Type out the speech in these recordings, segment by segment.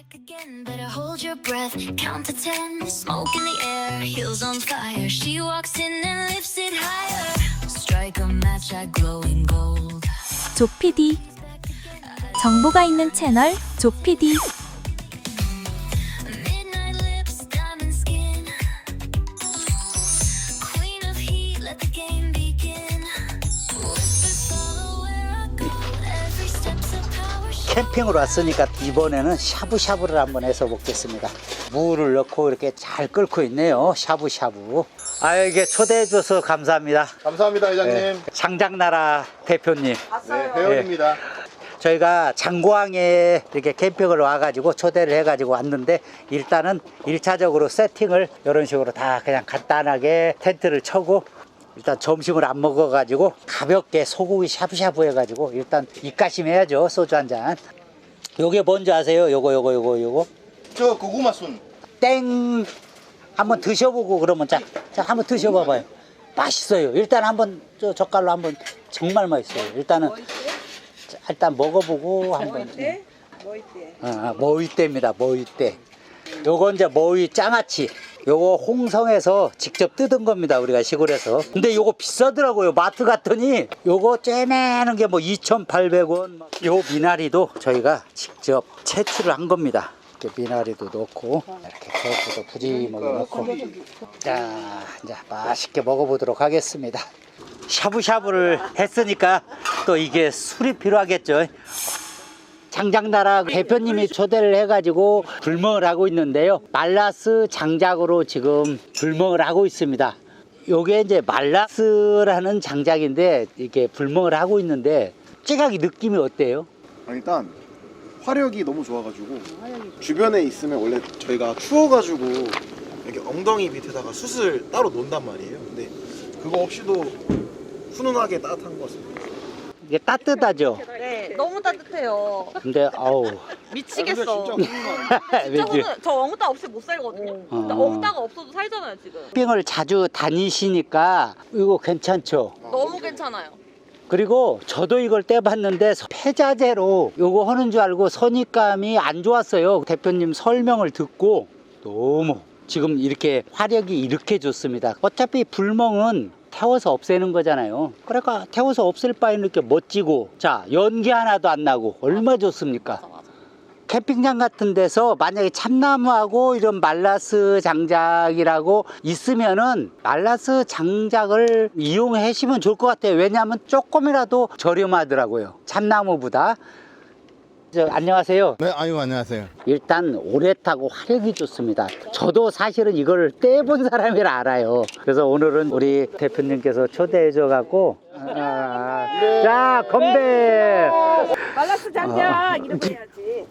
Again, better hold your breath, count to 10, smoke in the air, heels on fire. She walks in and lifts it higher. Strike a match like glowing gold. 조피디 정보가 있는 채널 조피디 Midnight lips, diamond skin. Queen of heat, let the game begin. Whispers follow where I go. Every step's a power shot. 캠핑으로 왔으니까 이번에는 샤브샤브를 한번 해서 먹겠습니다. 무를 넣고 이렇게 잘 끓고 있네요. 샤브샤브. 아, 이게 초대해 줘서 감사합니다. 감사합니다, 회장님. 네, 장장나라 대표님. 네, 회원입니다. 저희가 장고항에 이렇게 캠핑을 와가지고 초대를 해가지고 왔는데, 일단은 1차적으로 세팅을 이런 식으로 다 그냥 간단하게 텐트를 쳐고, 일단 점심을 안 먹어가지고 가볍게 소고기 샤브샤브 해가지고 일단 입가심 해야죠. 소주 한 잔. 요게 뭔지 아세요? 요거 저 고구마 순. 땡. 한번 드셔보고 그러면 자 한번 드셔봐봐요. 맛있어요. 일단 한번 저 젓갈로 한번 정말 맛있어요. 일단은 일단 먹어보고 한번. 모이떼입니다. 모이떼. 요거 이제 모이 장아찌. 요거 홍성에서 직접 뜯은 겁니다. 우리가 시골에서. 근데 요거 비싸더라고요. 마트 갔더니 요거 쬐매는 게 뭐 2,800원. 요 미나리도 저희가 직접 채취를 한 겁니다. 이렇게 미나리도 넣고 이렇게 그것도 부지하게 넣고. 자, 이제 맛있게 먹어보도록 하겠습니다. 샤브샤브를 했으니까 또 이게 술이 필요하겠죠. 장장나라 대표님이 초대를 해가지고 불멍을 하고 있는데요. 말라스 장작으로 지금 불멍을 하고 있습니다. 요게 이제 말라스라는 장작인데 이렇게 불멍을 하고 있는데 찌각이 느낌이 어때요? 일단 화력이 너무 좋아가지고 주변에 있으면 원래 저희가 추워가지고 이렇게 엉덩이 밑에다가 숯을 따로 놓는단 말이에요. 근데 그거 없이도 훈훈하게 따뜻한 것 같습니다. 이게 따뜻하죠? 네, 너무 따뜻해요. 근데 아우 미치겠어. 진짜 진짜 오늘 저 엉따 없이 못 살거든요. 근데 엉따가 없어도 살잖아요 지금. 캠핑을 자주 다니시니까 이거 괜찮죠? 너무 괜찮아요. 그리고 저도 이걸 떼봤는데 폐자재로 요거 하는 줄 알고 선입감이 안 좋았어요. 대표님 설명을 듣고 너무 지금 이렇게 화력이 이렇게 좋습니다. 어차피 불멍은 태워서 없애는 거잖아요. 그러니까 태워서 없앨 바에는 이렇게 멋지고, 자, 연기 하나도 안 나고 얼마 좋습니까? 캠핑장 같은 데서 만약에 참나무하고 이런 말라스 장작이라고 있으면은 말라스 장작을 이용해 하시면 좋을 것 같아요. 왜냐하면 조금이라도 저렴하더라고요. 참나무보다. 안녕하세요. 네, 아유, 안녕하세요. 일단 오래 타고 화력이 좋습니다. 저도 사실은 이걸 떼본 사람이라 알아요. 그래서 오늘은 우리 대표님께서 초대해 줘갖고 자, 건배. 말라스 장작 이렇게 해야지.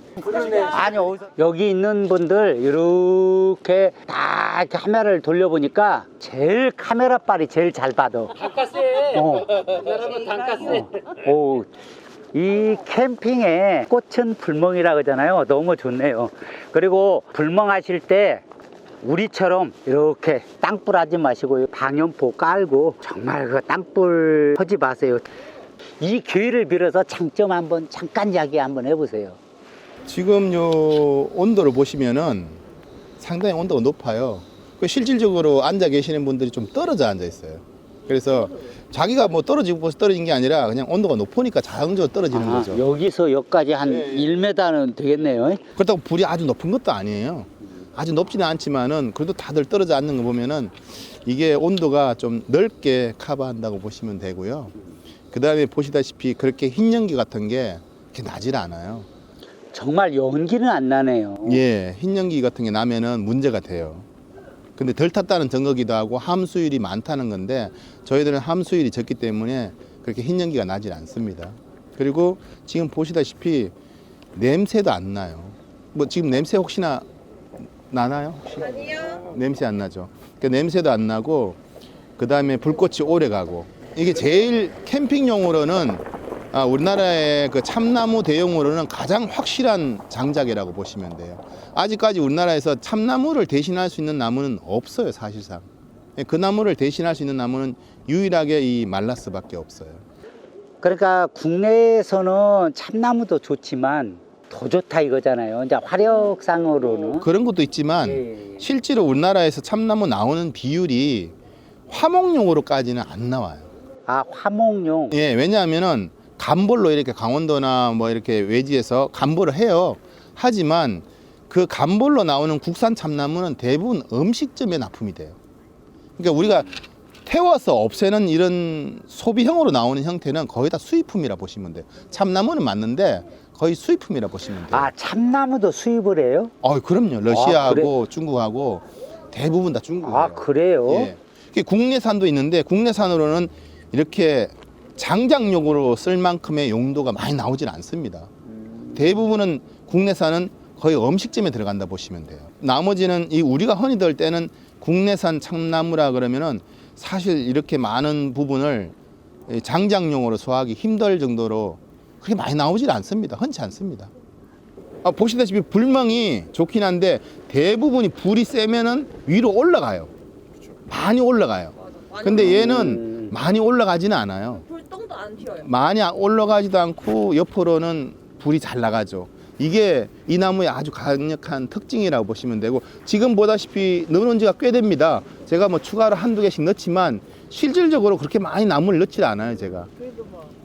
아니, 여기 있는 분들 이렇게 다 이렇게 카메라를 돌려보니까 제일 카메라빨이 제일 잘 받아. 단가세. 카메라는 단가세. 이 캠핑의 꽃은 불멍이라 그러잖아요. 너무 좋네요. 그리고 불멍하실 때 우리처럼 이렇게 땅불 하지 마시고 방염포 깔고 정말 그 땅불 하지 마세요. 이 기회를 빌어서 장점 한번 잠깐 이야기 한번 해보세요. 지금 요 온도를 보시면은 상당히 온도가 높아요. 실질적으로 앉아 계시는 분들이 좀 떨어져 앉아 있어요. 그래서 자기가 뭐 떨어지고 떨어진 게 아니라 그냥 온도가 높으니까 자동적으로 떨어지는 거죠. 여기서 여기까지 한 1m는 되겠네요. 그렇다고 불이 아주 높은 것도 아니에요. 아주 높지는 않지만은 그래도 다들 떨어져 앉는 거 보면은 이게 온도가 좀 넓게 커버한다고 보시면 되고요. 그 다음에 보시다시피 그렇게 흰 연기 같은 게 그렇게 나질 않아요. 정말 연기는 안 나네요. 예, 흰 연기 같은 게 나면은 문제가 돼요. 근데 덜 탔다는 증거기도 하고 함수율이 많다는 건데 저희들은 함수율이 적기 때문에 그렇게 흰 연기가 나질 않습니다. 그리고 지금 보시다시피 냄새도 안 나요. 뭐 지금 냄새 혹시나 나나요? 아니요. 냄새 안 나죠. 그러니까 냄새도 안 나고 그 다음에 불꽃이 오래 가고 이게 제일 캠핑용으로는 우리나라의 그 참나무 대용으로는 가장 확실한 장작이라고 보시면 돼요. 아직까지 우리나라에서 참나무를 대신할 수 있는 나무는 없어요, 사실상. 그 나무를 대신할 수 있는 나무는 유일하게 이 말라스밖에 없어요. 그러니까 국내에서는 참나무도 좋지만 더 좋다 이거잖아요. 이제 화력상으로는. 그런 것도 있지만 예. 실제로 우리나라에서 참나무 나오는 비율이 화목용으로까지는 안 나와요. 아, 화목용. 예, 왜냐하면은 간볼로 이렇게 강원도나 뭐 이렇게 외지에서 간볼을 해요. 하지만 그 간볼로 나오는 국산 참나무는 대부분 음식점에 납품이 돼요. 그러니까 우리가 태워서 없애는 이런 소비형으로 나오는 형태는 거의 다 수입품이라 보시면 돼요. 참나무는 맞는데 거의 수입품이라 보시면 돼요. 아, 참나무도 수입을 해요? 그럼요. 러시아하고 그래? 중국하고 대부분 다 중국이에요. 아, 그래요? 예. 국내산도 있는데 국내산으로는 이렇게 장작용으로 쓸 만큼의 용도가 많이 나오진 않습니다. 대부분은 국내산은 거의 음식점에 들어간다 보시면 돼요. 나머지는 이 우리가 흔히 들 때는 국내산 참나무라 그러면은 사실 이렇게 많은 부분을 장작용으로 소화하기 힘들 정도로 그렇게 많이 나오질 않습니다. 흔치 않습니다. 보시다시피 불멍이 좋긴 한데 대부분이 불이 세면은 위로 올라가요. 많이 올라가요. 근데 얘는 많이 올라가지는 않아요. 불똥도 안 튀어요. 많이 올라가지도 않고 옆으로는 불이 잘 나가죠. 이게 이 나무의 아주 강력한 특징이라고 보시면 되고, 지금 보다시피 넣어놓은 지가 꽤 됩니다. 제가 뭐 추가로 한두 개씩 넣지만 실질적으로 그렇게 많이 나무를 넣지 않아요, 제가.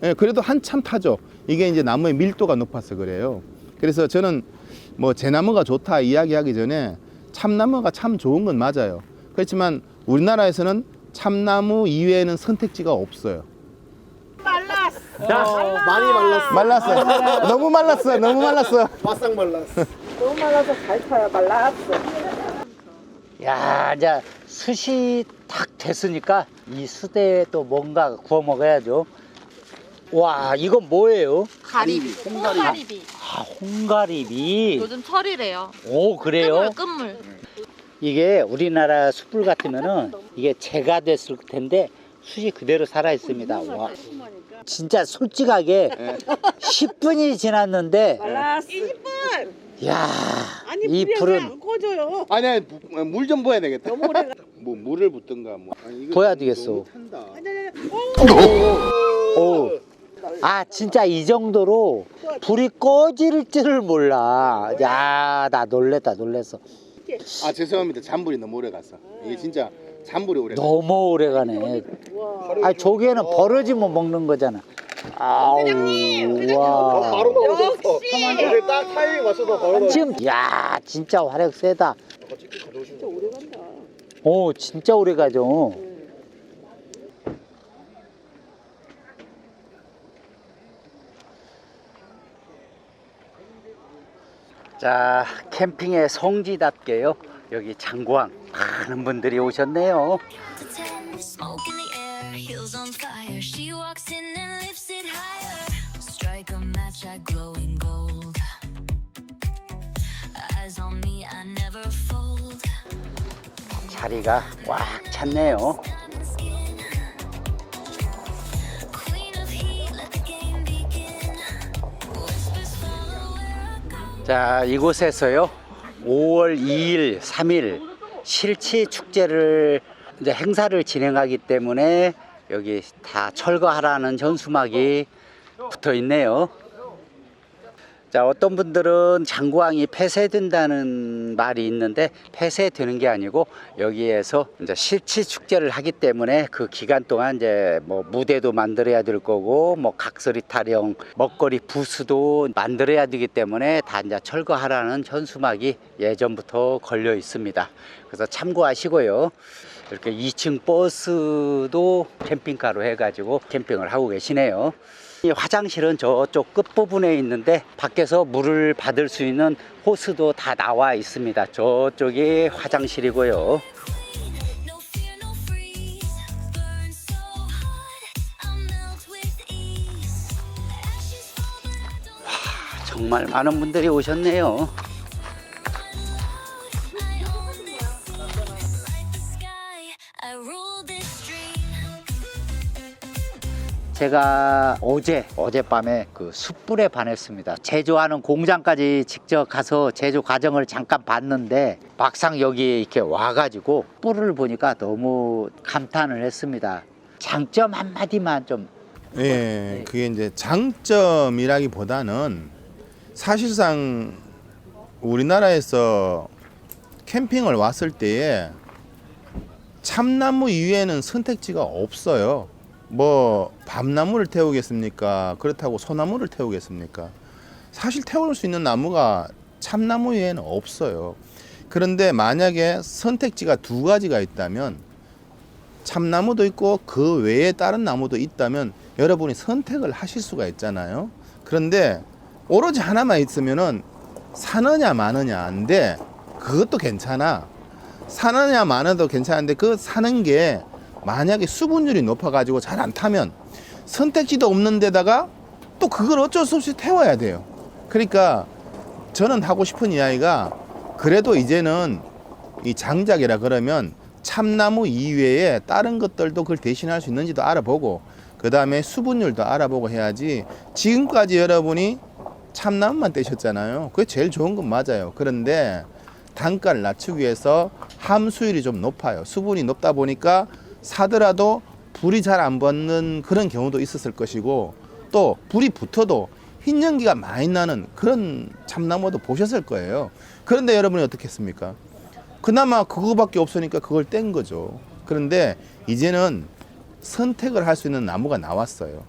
예, 그래도 한참 타죠. 이게 이제 나무의 밀도가 높아서 그래요. 그래서 저는 뭐 제나무가 좋다 이야기하기 전에 참나무가 참 좋은 건 맞아요. 그렇지만 우리나라에서는 참나무 이외에는 선택지가 없어요. 많이 말랐어. 말랐어. 너무 말랐어. 너무 말랐어. 바싹 말랐어. 너무 말라서 잘 타요. 말랐어. 야, 이제 숯이 탁 됐으니까 이 숯에 또 뭔가 구워 먹어야죠. 와, 이건 뭐예요? 가리비. 홍가리비. 아, 홍가리비. 요즘 철이래요. 오, 그래요? 끝물. 이게 우리나라 숯불 같으면은 이게 재가 됐을 텐데 숯이 그대로 살아 있습니다. 와, 진짜 솔직하게 10분이 지났는데, 20분. 야, 이 불은 꺼져요. 아니, 물 좀 부어야 되겠다. 뭐 물을 붓든가 뭐. 부어야 되겠어. 너무 탄다. 오. 아, 진짜 이 정도로 불이 꺼질 줄을 몰라. 야, 나 놀랬어. 아, 죄송합니다. 잔불이 너무 오래 갔어. 이게 진짜 잔불이 오래 갔어. 너무 오래 가네. 아, 조개는 벌어지면 먹는 거잖아. 아우, 와. 바로 나오셨어. 이제 딱 타이밍 맞춰서 바로 나오셨어. 지금, 야, 진짜 화력 세다. 진짜 오래 간다. 오, 진짜 오래 가죠. 자, 캠핑의 성지답게요. 여기 장구항 많은 분들이 오셨네요. to 10, smoke in the air, heels on fire. She walks in and lifts it higher. Strike a match at glowing gold. Eyes on me, I never fold. 자리가 꽉 찼네요. Queen of heat, let the game begin. Whispers follow where I go. 자, 이곳에서요 5월 2일, 3일 실치 축제를 이제 행사를 진행하기 때문에 여기 다 철거하라는 현수막이 붙어 있네요. 자, 어떤 분들은 장구항이 폐쇄된다는 말이 있는데 폐쇄되는 게 아니고 여기에서 이제 실치 축제를 하기 때문에 그 기간 동안 이제 뭐 무대도 만들어야 될 거고 뭐 각설이 타령, 먹거리 부스도 만들어야 되기 때문에 다 이제 철거하라는 현수막이 예전부터 걸려 있습니다. 그래서 참고하시고요. 이렇게 2층 버스도 캠핑카로 해가지고 캠핑을 하고 계시네요. 이 화장실은 저쪽 끝부분에 있는데 밖에서 물을 받을 수 있는 호스도 다 나와 있습니다. 저쪽이 화장실이고요. No fear, no freeze. Burn so hot, I'll melt with ease. Ashes fall, but I don't. 정말 많은 분들이 오셨네요. I own this. Like the sky, I rule this dream. 제가 어젯밤에 그 숯불에 반했습니다. 제조하는 공장까지 직접 가서 제조 과정을 잠깐 봤는데 막상 여기 이렇게 와가지고 뿔을 보니까 너무 감탄을 했습니다. 장점 한마디만 좀. 예, 그게 이제 장점이라기보다는 사실상 우리나라에서 캠핑을 왔을 때에 참나무 이외에는 선택지가 없어요. 뭐 밤나무를 태우겠습니까? 그렇다고 소나무를 태우겠습니까? 사실 태울 수 있는 나무가 참나무 이외에는 없어요. 그런데 만약에 선택지가 두 가지가 있다면, 참나무도 있고 그 외에 다른 나무도 있다면 여러분이 선택을 하실 수가 있잖아요. 그런데 오로지 하나만 있으면은 사느냐 마느냐인데, 그것도 괜찮아. 사느냐 마느냐도 괜찮은데, 그 사는 게 만약에 수분율이 높아가지고 잘 안 타면 선택지도 없는 데다가 또 그걸 어쩔 수 없이 태워야 돼요. 그러니까 저는 하고 싶은 이야기가, 그래도 이제는 이 장작이라 그러면 참나무 이외에 다른 것들도 그걸 대신할 수 있는지도 알아보고, 그 다음에 수분율도 알아보고 해야지. 지금까지 여러분이 참나무만 떼셨잖아요. 그게 제일 좋은 건 맞아요. 그런데 단가를 낮추기 위해서 함수율이 좀 높아요. 수분이 높다 보니까 사더라도 불이 잘 안 붙는 그런 경우도 있었을 것이고, 또 불이 붙어도 흰 연기가 많이 나는 그런 참나무도 보셨을 거예요. 그런데 여러분이 어떻게 했습니까? 그나마 그거밖에 없으니까 그걸 뗀 거죠. 그런데 이제는 선택을 할 수 있는 나무가 나왔어요.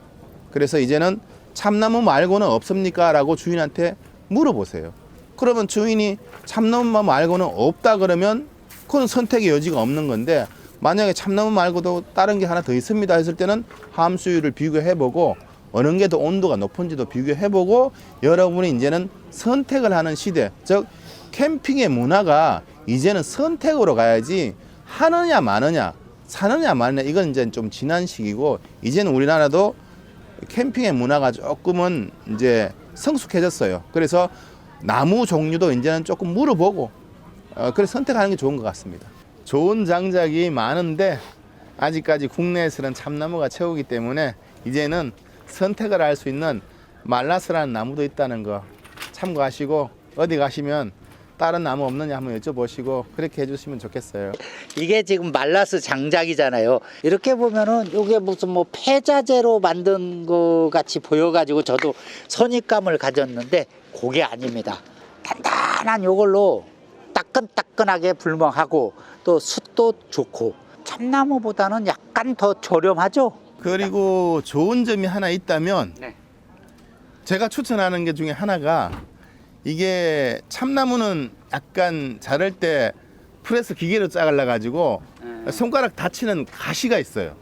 그래서 이제는 참나무 말고는 없습니까? 라고 주인한테 물어보세요. 그러면 주인이 참나무 말고는 없다 그러면 그건 선택의 여지가 없는 건데, 만약에 참나무 말고도 다른 게 하나 더 있습니다 했을 때는 함수율을 비교해보고 어느 게 더 온도가 높은지도 비교해보고, 여러분이 이제는 선택을 하는 시대, 즉 캠핑의 문화가 이제는 선택으로 가야지 하느냐 마느냐, 사느냐 마느냐, 이건 이제 좀 지난 시기고, 이제는 우리나라도 캠핑의 문화가 조금은 이제 성숙해졌어요. 그래서 나무 종류도 이제는 조금 물어보고 그래서 선택하는 게 좋은 것 같습니다. 좋은 장작이 많은데 아직까지 국내에서는 참나무가 최고이기 때문에 이제는 선택을 할 수 있는 말라스라는 나무도 있다는 거 참고하시고, 어디 가시면 다른 나무 없느냐 한번 여쭤보시고 그렇게 해주시면 좋겠어요. 이게 지금 말라스 장작이잖아요. 이렇게 보면은 이게 무슨 뭐 폐자재로 만든 거 같이 보여가지고 저도 선입감을 가졌는데 그게 아닙니다. 단단한 요걸로 따끈따끈하게 불멍하고 또 숯도 좋고 참나무보다는 약간 더 저렴하죠. 그리고 좋은 점이 하나 있다면, 네. 제가 추천하는 게 중에 하나가, 이게 참나무는 약간 자를 때 프레스 기계로 짜갈라 가지고 손가락 다치는 가시가 있어요.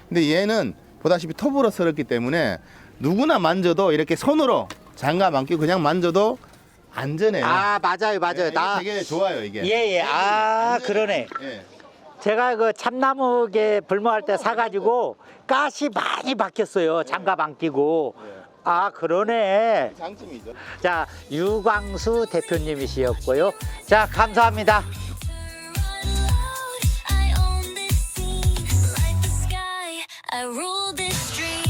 근데 얘는 보다시피 톱으로 썰었기 때문에 누구나 만져도 이렇게 손으로 장갑 안 끼고 그냥 만져도 안전해요. 아 맞아요. 네, 나 되게 좋아요 이게. 예예. 아 그러네. 예. 제가 그 참나무게 불멍할 때 사가지고 가시 많이 박혔어요. 장갑 안 끼고. 아 그러네. 장점이죠. 자 유광수 대표님이시였고요. 자 감사합니다. I own this scene, like the sky. I rule this dream.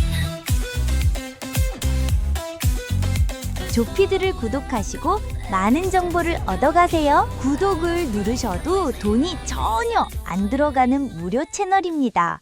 조피드를 구독하시고 많은 정보를 얻어가세요. 구독을 누르셔도 돈이 전혀 안 들어가는 무료 채널입니다.